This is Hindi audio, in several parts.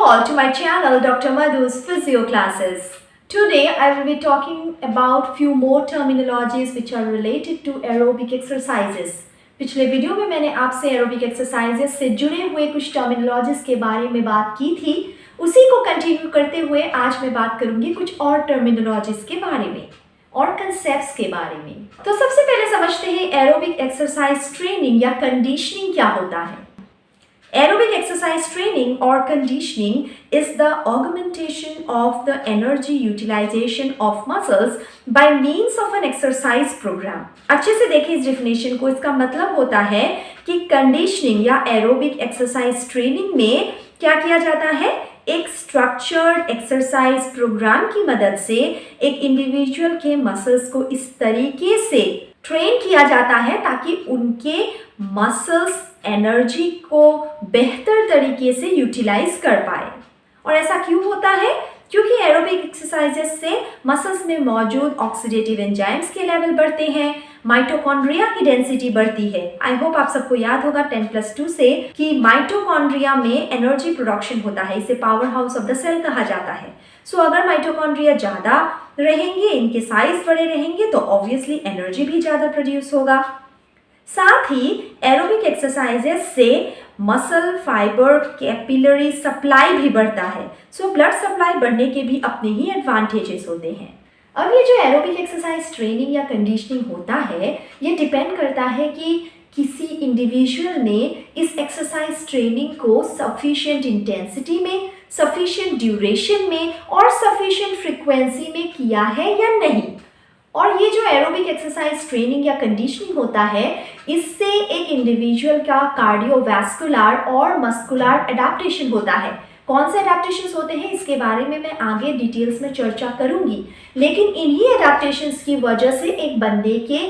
all to my channel Dr. Madhu's Physio Classes. Today I will be talking about few more terminologies which are related to aerobic exercises. पिछले वीडियो में मैंने आपसे एरोबिक एक्सरसाइजेस से जुड़े हुए कुछ टर्मिनोलॉजीज के बारे में बात की थी। उसी को कंटिन्यू करते हुए आज मैं बात करूंगी कुछ और टर्मिनोलॉजीज के बारे में और कंसेप्ट्स के बारे में। तो सबसे पहले समझते हैं एरोबिक एक्सरसाइज ट्रेनिंग या कंडीशनिंग क्या होता है। Aerobic exercise training or conditioning is the augmentation of the energy utilization of muscles by means of an exercise program. अच्छे से देखिए इस डेफिनेशन को। इसका मतलब होता है कि कंडीशनिंग या एरोबिक एक्सरसाइज ट्रेनिंग में क्या किया जाता है, एक स्ट्रक्चर्ड एक्सरसाइज प्रोग्राम की मदद से एक इंडिविजुअल के मसल्स को इस तरीके से ट्रेन किया जाता है ताकि उनके मसल्स एनर्जी को बेहतर तरीके से यूटिलाइज कर पाए। और ऐसा क्यों होता है? क्योंकि एरोबिक एक्सरसाइजेस से मसल्स में मौजूद ऑक्सीडेटिव एंजाइम्स के लेवल बढ़ते हैं, माइटोकॉन्ड्रिया की डेंसिटी बढ़ती है। आई होप आप सबको याद होगा 10+2 से कि माइटोकॉन्ड्रिया में एनर्जी प्रोडक्शन होता है, इसे power house of the cell कहा जाता है। सो अगर माइटोकॉन्ड्रिया ज़्यादा रहेंगे, इनके साइज बड़े रहेंगे तो ऑब्वियसली एनर्जी भी ज़्यादा प्रोड्यूस होगा। साथ ही एरोबिक एक्सरसाइजेस से मसल फाइबर कैपिलरी सप्लाई भी बढ़ता है। सो ब्लड सप्लाई बढ़ने के भी अपने ही एडवांटेजेस होते हैं। अब ये जो एरोबिक एक्सरसाइज ट्रेनिंग या कंडीशनिंग होता है, ये डिपेंड करता है कि किसी इंडिविजुअल ने इस एक्सरसाइज ट्रेनिंग को सफिशिएंट इंटेंसिटी में, सफिशिएंट ड्यूरेशन में और सफिशिएंट फ्रीक्वेंसी में किया है या नहीं। और ये जो एरोबिक एक्सरसाइज ट्रेनिंग या कंडीशनिंग होता है, इससे एक इंडिविजुअल का कार्डियोवैस्कुलर और मस्कुलर एडाप्टेशन होता है। कौन से एडाप्टेशंस होते हैं इसके बारे में मैं आगे डिटेल्स में चर्चा करूंगी, लेकिन इन्हीं एडाप्टेशंस की वजह से एक बंदे के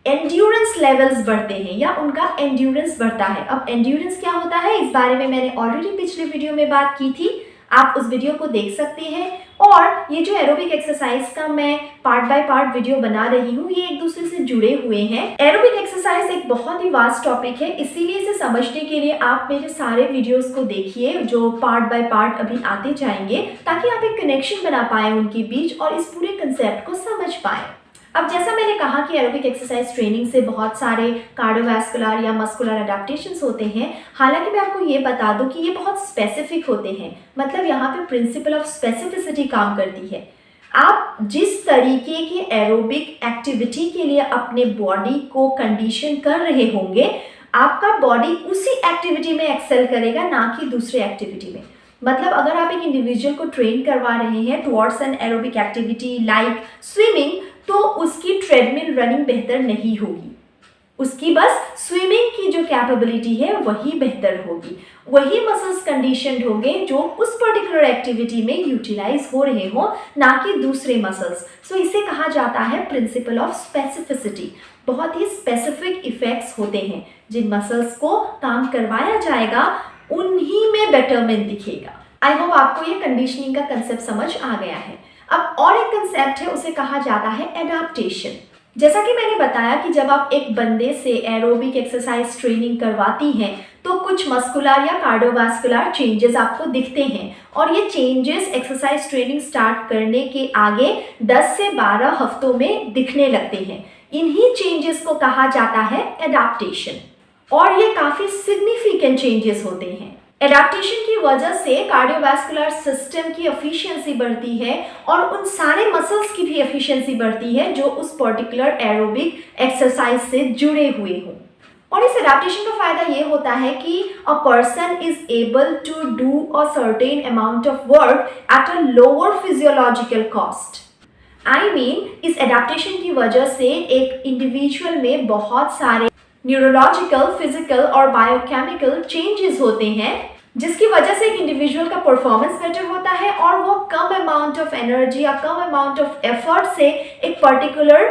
एंड्योरेंस लेवल्स बढ़ते हैं या उनका एंड्योरेंस बढ़ता है। अब एंड्योरेंस क्या होता है इस बारे में मैंने ऑलरेडी पिछले वीडियो में बात की थी, आप उस वीडियो को देख सकते हैं। और ये जो एरोबिक एक्सरसाइज का मैं पार्ट बाय पार्ट वीडियो बना रही हूँ, ये एक दूसरे से जुड़े हुए हैं। एरोबिक एक्सरसाइज एक बहुत ही वास्ट टॉपिक है, इसीलिए इसे समझने के लिए आप मेरे सारे वीडियोस को देखिए जो पार्ट बाय पार्ट अभी आते जाएंगे, ताकि आप एक कनेक्शन बना पाए उनके बीच और इस पूरे कंसेप्ट को समझ पाए। अब जैसा मैंने कहा कि एरोबिक एक्सरसाइज ट्रेनिंग से बहुत सारे कार्डियोवैस्कुलर या मस्कुलर एडाप्टेशंस होते हैं। हालांकि मैं आपको ये बता दूं कि ये बहुत स्पेसिफिक होते हैं, मतलब यहाँ पे प्रिंसिपल ऑफ स्पेसिफिसिटी काम करती है। आप जिस तरीके की एरोबिक एक्टिविटी के लिए अपने बॉडी को कंडीशन कर रहे होंगे, आपका बॉडी उसी एक्टिविटी में एक्सेल करेगा, ना कि दूसरे एक्टिविटी में। मतलब अगर आप एक इंडिविजुअल को ट्रेन करवा रहे हैं towards an aerobic activity like swimming, तो उसकी ट्रेडमिल रनिंग बेहतर नहीं होगी, उसकी बस स्विमिंग की जो कैपेबिलिटी है वही बेहतर होगी। वही मसल्स कंडीशनड होंगे जो उस पर्टिकुलर एक्टिविटी में यूटिलाइज हो रहे हो, ना कि दूसरे मसल्स। सो इसे कहा जाता है प्रिंसिपल ऑफ स्पेसिफिसिटी। बहुत ही स्पेसिफिक इफेक्ट्स होते हैं, जिन मसल्स को काम करवाया जाएगा उन्हीं में बेटरमेंट दिखेगा। आई होप आपको ये कंडीशनिंग का कंसेप्ट समझ आ गया है। अब और एक कंसेप्ट है, उसे कहा जाता है एडाप्टेशन। जैसा कि मैंने बताया कि जब आप एक बंदे से एरोबिक एक्सरसाइज ट्रेनिंग करवाती हैं तो कुछ मस्कुलर या कार्डियोवैस्कुलर चेंजेस आपको दिखते हैं, और ये चेंजेस एक्सरसाइज ट्रेनिंग स्टार्ट करने के आगे 10 से 12 हफ्तों में दिखने लगते हैं। इन्हीं चेंजेस को कहा जाता है एडाप्टेशन, और ये काफ़ी सिग्निफिकेंट चेंजेस होते हैं। एडाप्टेशन की वजह से कार्डियोवैस्कुलर सिस्टम की एफिशिएंसी बढ़ती है और उन सारे मसल्स की भी एफिशिएंसी बढ़ती है जो उस पर्टिकुलर एरोबिक एक्सरसाइज से जुड़े हुए हों। और इस एडाप्टेशन का फायदा ये होता है कि a person is able to do a certain amount of work at a lower physiological cost. I mean इस एडाप्टेशन की वजह से एक इंडिविजुअल में बहुत सारे न्यूरोलॉजिकल, फिजिकल और बायोकेमिकल चेंजेस होते हैं, जिसकी वजह से एक इंडिविजुअल का परफॉर्मेंस बेटर होता है और वो कम अमाउंट ऑफ एनर्जी या कम अमाउंट ऑफ एफर्ट से एक पर्टिकुलर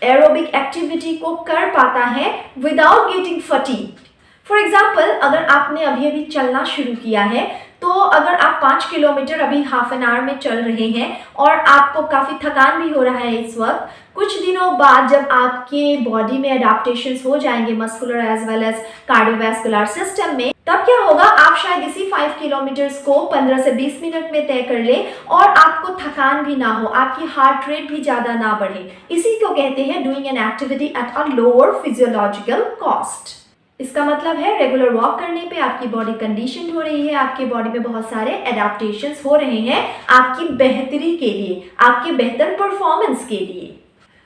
एरोबिक एक्टिविटी को कर पाता है without getting fatigued. For example, अगर आपने अभी अभी चलना शुरू किया है, तो अगर आप 5 किलोमीटर अभी हाफ एन आवर में चल रहे हैं और आपको काफ़ी थकान भी हो रहा है इस वक्त, कुछ दिनों बाद जब आपके बॉडी में अडेप्टेशंस हो जाएंगे muscular as well as cardiovascular system में, तब क्या होगा, आप शायद इसी 5 किलोमीटर्स को 15 से 20 मिनट में तय कर ले और आपको थकान भी ना हो, आपकी हार्ट रेट भी ज़्यादा ना बढ़े। इसी को कहते हैं doing an activity eight a lower physiological cost. इसका मतलब है रेगुलर वॉक करने पे आपकी बॉडी कंडीशन हो रही है, आपके बॉडी में बहुत सारे एडेप्टेशंस हो रहे हैं आपकी बेहतरी के लिए, आपके बेहतर परफॉर्मेंस के लिए।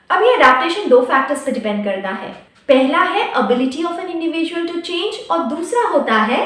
अब ये एडेप्टेशन 2 फैक्टर्स पे डिपेंड करता है। पहला है ability of an individual to change और दूसरा होता है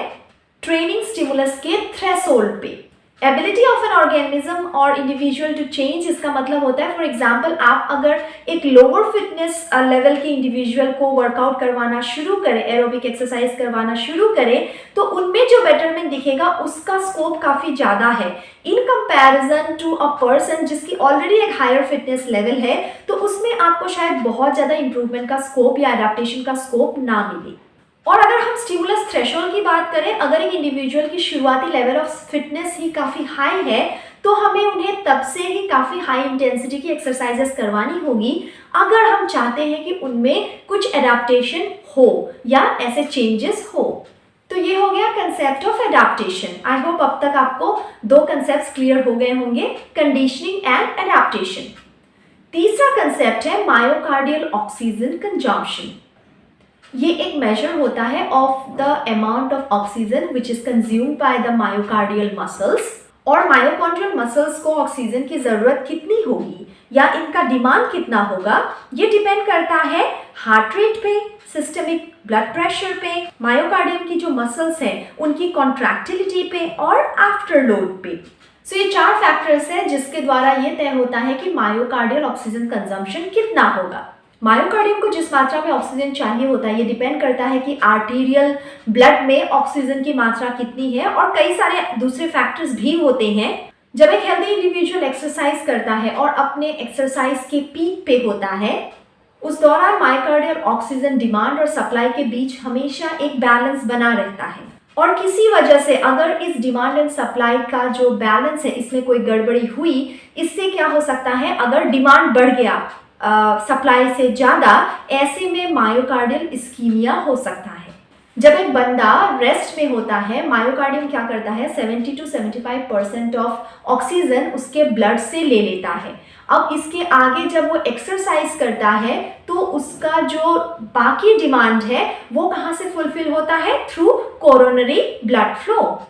ट्रेनिंग स्टिमुलस के थ्रेशोल्ड पे। एबिलिटी ऑफ एन ऑर्गेनिज्म और इंडिविजुअल टू चेंज, इसका मतलब होता है फॉर एग्जाम्पल, आप अगर एक लोअर फिटनेस लेवल के इंडिविजुअल को वर्कआउट करवाना शुरू करें, एरोबिक एक्सरसाइज करवाना शुरू करें, तो उनमें जो बेटरमेंट दिखेगा उसका स्कोप काफ़ी ज़्यादा है in comparison to a person जिसकी ऑलरेडी एक हायर फिटनेस लेवल है, तो उसमें आपको शायद बहुत ज़्यादा इंप्रूवमेंट का स्कोप या एडेप्टेशन का स्कोप ना मिले। और अगर हम स्टिमुलस थ्रेशोल्ड की बात करें, अगर एक इंडिविजुअल की शुरुआती लेवल ऑफ फिटनेस ही काफ़ी हाई है, तो हमें उन्हें तब से ही काफ़ी हाई इंटेंसिटी की एक्सरसाइजेस करवानी होगी अगर हम चाहते हैं कि उनमें कुछ एडेप्टेशन हो या ऐसे चेंजेस हो। तो ये हो गया concept of adaptation. I hope अब तक आपको 2 कंसेप्ट क्लियर हो गए होंगे, कंडीशनिंग एंड एडेप्टेशन। तीसरा कंसेप्ट है मायोकार्डियल ऑक्सीजन कंजम्पशन। ये एक मेजर होता है of the amount of oxygen which is consumed by the myocardial muscles. और मायोकार्डियल मसल्स को ऑक्सीजन की ज़रूरत कितनी होगी या इनका डिमांड कितना होगा, ये डिपेंड करता है हार्ट रेट पे, सिस्टमिक ब्लड प्रेशर पे, मायोकार्डियम की जो मसल्स हैं उनकी कॉन्ट्रैक्टिलिटी पे और आफ्टर लोड पे। सो ये 4 फैक्टर्स हैं जिसके द्वारा ये तय होता है कि मायोकार्डियल ऑक्सीजन कंजम्पशन कितना होगा। मायोकार्डियम को जिस मात्रा में ऑक्सीजन चाहिए होता है, ये डिपेंड करता है कि आर्टीरियल ब्लड में ऑक्सीजन की मात्रा कितनी है और कई सारे दूसरे फैक्टर्स भी होते हैं। जब एक हेल्दी इंडिविजुअल एक्सरसाइज करता है और अपने एक्सरसाइज के पीक पे होता है, उस दौरान मायोकार्डियल ऑक्सीजन डिमांड और सप्लाई के बीच हमेशा एक बैलेंस बना रहता है। और किसी वजह से अगर इस डिमांड एंड सप्लाई का जो बैलेंस है इसमें कोई गड़बड़ी हुई, इससे क्या हो सकता है, अगर डिमांड बढ़ गया सप्लाई से ज़्यादा, ऐसे में मायोकार्डियल इस्कीमिया हो सकता है। जब एक बंदा रेस्ट में होता है, मायोकार्डियम क्या करता है, 70 to 75% ऑफ ऑक्सीजन उसके ब्लड से ले लेता है। अब इसके आगे जब वो एक्सरसाइज करता है तो उसका जो बाकी डिमांड है वो कहाँ से फुलफिल होता है, थ्रू कोरोनरी ब्लड फ्लो।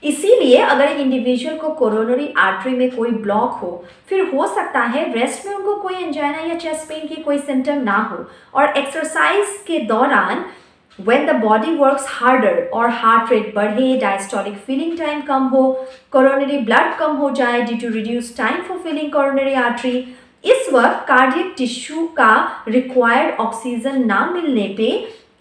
इसीलिए अगर एक इंडिविजुअल को कोरोनरी आर्टरी में कोई ब्लॉक हो, फिर हो सकता है रेस्ट में उनको कोई एंजाइना या चेस्ट पेन की कोई सिम्टम ना हो, और एक्सरसाइज के दौरान when the body works harder और हार्ट रेट बढ़े, डायस्टोलिक फिलिंग टाइम कम हो, कोरोनरी ब्लड कम हो जाए due to reduce time for filling coronary artery, इस वक्त कार्डियक टिश्यू का रिक्वायर्ड ऑक्सीजन ना मिलने पे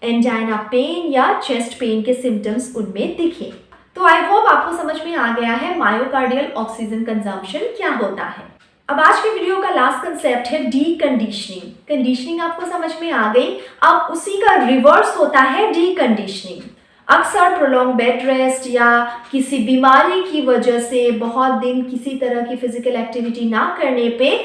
एंजाइना पेन या चेस्ट पेन के सिम्टम्स उनमें दिखे। तो आई होप आपको समझ में आ गया है मायोकार्डियल ऑक्सीजन कंजम्पशन क्या होता है। अब आज के वीडियो का लास्ट कंसेप्ट है डीकंडीशनिंग। कंडीशनिंग आपको समझ में आ गई, अब उसी का रिवर्स होता है डीकंडीशनिंग। अक्सर प्रोलॉन्ग बेड रेस्ट या किसी बीमारी की वजह से बहुत दिन किसी तरह की फिजिकल एक्टिविटी ना करने पे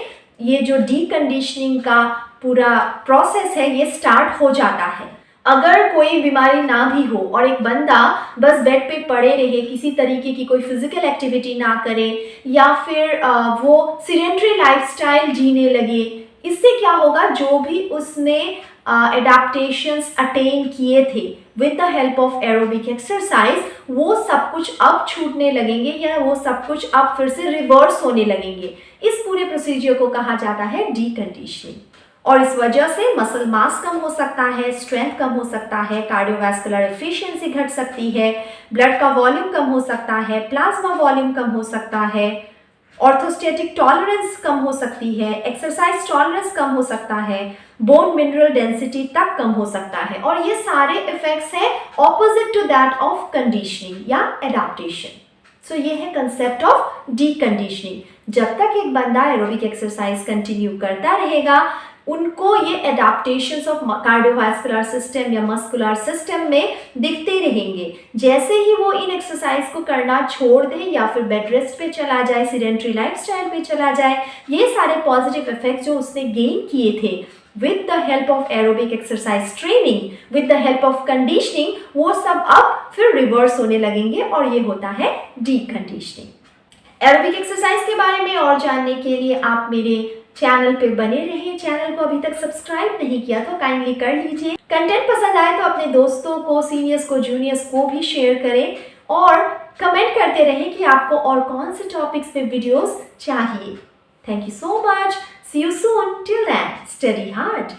ये जो डीकंडीशनिंग का पूरा प्रोसेस है ये स्टार्ट हो जाता है। अगर कोई बीमारी ना भी हो और एक बंदा बस बेड पे पड़े रहे, किसी तरीके की कोई फिजिकल एक्टिविटी ना करे या फिर वो सीडेंटरी लाइफस्टाइल जीने लगे, इससे क्या होगा, जो भी उसने एडेप्टेशंस अटेन किए थे with the help of aerobic exercise, वो सब कुछ अब छूटने लगेंगे या वो सब कुछ अब फिर से रिवर्स होने लगेंगे। इस पूरे प्रोसीजर को कहा जाता है डीकंडीशनिंग। और इस वजह से मसल मास कम हो सकता है, स्ट्रेंथ कम हो सकता है, कार्डियोवैस्कुलर एफिशिएंसी घट सकती है, ब्लड का वॉल्यूम कम हो सकता है, प्लाज्मा वॉल्यूम कम हो सकता है, ऑर्थोस्टैटिक टॉलरेंस कम हो सकती है, एक्सरसाइज टॉलरेंस कम हो सकता है, बोन मिनरल डेंसिटी तक कम हो सकता है। और ये सारे इफेक्ट्स हैं opposite to that of conditioning या एडेप्टेशन। सो ये है कंसेप्ट ऑफ डीकंडीशनिंग। जब तक एक बंदा एरोबिक एक्सरसाइज कंटिन्यू करता रहेगा, उनको ये एडाप्टेशंस ऑफ कार्डियोवास्कुलर सिस्टम या मस्कुलर सिस्टम में दिखते रहेंगे। जैसे ही वो इन एक्सरसाइज को करना छोड़ दे या फिर बेड रेस्ट पे चला जाए, सीडेंटरी लाइफस्टाइल पे चला जाए, ये सारे पॉजिटिव इफेक्ट जो उसने गेन किए थे with the help of aerobic exercise training, with the help of conditioning, वो सब अब फिर रिवर्स होने लगेंगे और ये होता है डीकंडीशनिंग। एरोबिक एक्सरसाइज के बारे में और जानने के लिए आप मेरे चैनल पे बने रहें। चैनल को अभी तक सब्सक्राइब नहीं किया तो काइंडली कर लीजिए। कंटेंट पसंद आए तो अपने दोस्तों को, सीनियर्स को, जूनियर्स को भी शेयर करें और कमेंट करते रहें कि आपको और कौन से टॉपिक्स पे वीडियोस चाहिए। Thank you so much. See you soon. Till then, study hard.